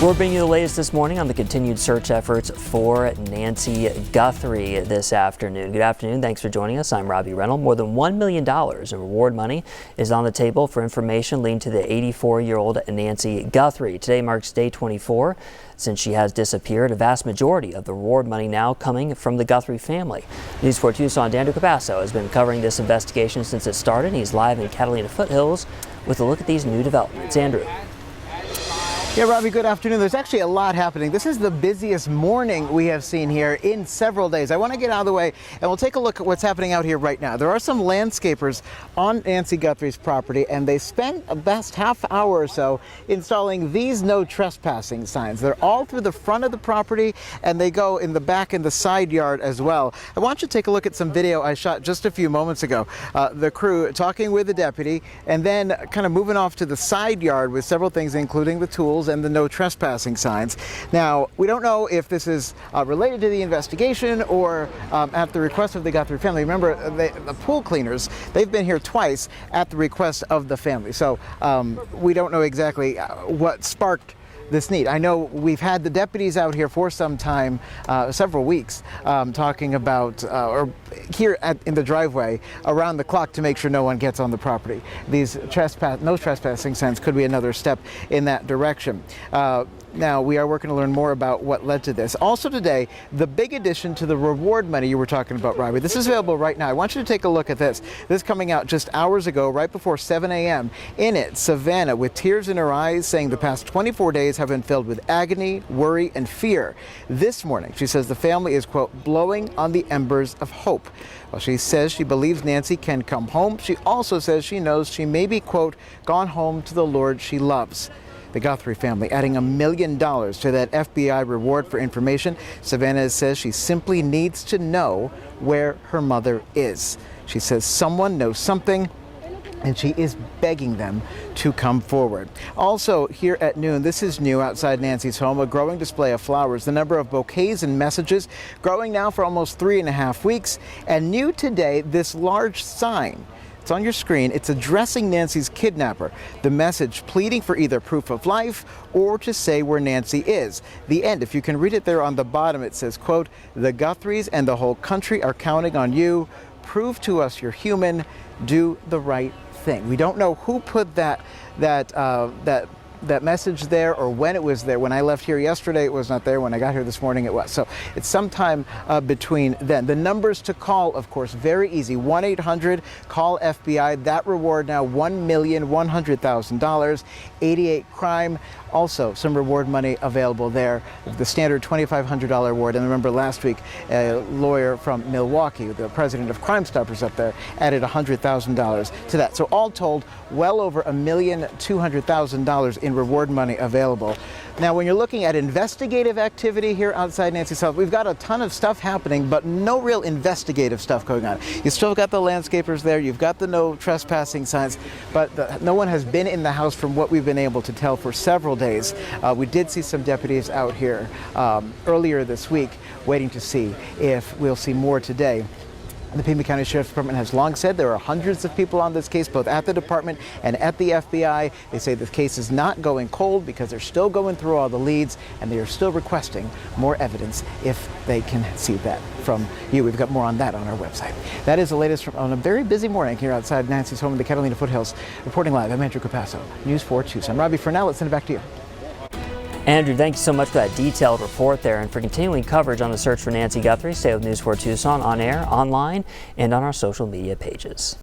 We're bringing you the latest this morning on the continued search efforts for Nancy Guthrie this afternoon. Good afternoon. Thanks for joining us. I'm Robbie Reynolds. More than $1 million in reward money is on the table for information leading to the 84-year-old Nancy Guthrie. Today marks day 24 since she has disappeared. A vast majority of the reward money now coming from the Guthrie family. News 4 Tucson, Andrew Capasso has been covering this investigation since it started. He's live in Catalina Foothills with a look at these new developments. Andrew. Yeah, Robbie, good afternoon. There's actually a lot happening. This is the busiest morning we have seen here in several days. I want to get out of the way and we'll take a look at what's happening out here right now. There are some landscapers on Nancy Guthrie's property, and they spent the best half hour or so installing these no trespassing signs. They're all through the front of the property, and they go in the back and the side yard as well. I want you to take a look at some video I shot just a few moments ago. The crew talking with the deputy and then kind of moving off to the side yard with several things, including the tools and the no trespassing signs. Now, we don't know if this is related to the investigation or at the request of the Guthrie family. Remember, the pool cleaners, they've been here twice at the request of the family. So we don't know exactly what sparked this need. I know we've had the deputies out here for some time, several weeks, talking about, or here in the driveway, around the clock to make sure no one gets on the property. These no trespassing signs could be another step in that direction. Now, we are working to learn more about what led to this. Also today, the big addition to the reward money you were talking about, Robbie. This is available right now. I want you to take a look at this. This is coming out just hours ago, right before 7 a.m. In it, Savannah, with tears in her eyes, saying the past 24 days have been filled with agony, worry, and fear. This morning, she says the family is, quote, blowing on the embers of hope. Well, she says she believes Nancy can come home. She also says she knows she may be, quote, gone home to the Lord she loves. The Guthrie family adding $1 million to that FBI reward for information. Savannah says she simply needs to know where her mother is. She says someone knows something, and she is begging them to come forward. Also here at noon, this is new outside Nancy's home, a growing display of flowers. The number of bouquets and messages growing now for almost 3.5 weeks. And new today, this large sign. It's on your screen. It's addressing Nancy's kidnapper. The message pleading for either proof of life or to say where Nancy is. The end, if you can read it there on the bottom, it says, quote, the Guthries and the whole country are counting on you. Prove to us you're human. Do the right thing. We don't know who put that message there or when it was there. When I left here yesterday, it was not there. When I got here this morning, it was. So it's sometime between then. The numbers to call, of course, very easy. 1-800-CALL-FBI. That reward now $1,100,000. 88 crime. Also, some reward money available there. The standard $2,500 award. And remember, last week, a lawyer from Milwaukee, the president of Crime Stoppers up there, added $100,000 to that. So all told, well over $1,200,000 in reward money available. Now, when you're looking at investigative activity here outside Nancy's house, we've got a ton of stuff happening, but no real investigative stuff going on. You still got the landscapers there, you've got the no trespassing signs, but no one has been in the house from what we've been able to tell for several days. We did see some deputies out here earlier this week, waiting to see if we'll see more today. The Pima County Sheriff's Department has long said there are hundreds of people on this case, both at the department and at the FBI. They say the case is not going cold because they're still going through all the leads, and they are still requesting more evidence if they can see that from you. We've got more on that on our website. That is the latest on a very busy morning here outside Nancy's home in the Catalina Foothills. Reporting live, I'm Andrew Capasso, News 4 Tucson. Robbie, for now, let's send it back to you. Andrew, thank you so much for that detailed report there and for continuing coverage on the search for Nancy Guthrie. Stay with News 4 Tucson on air, online, and on our social media pages.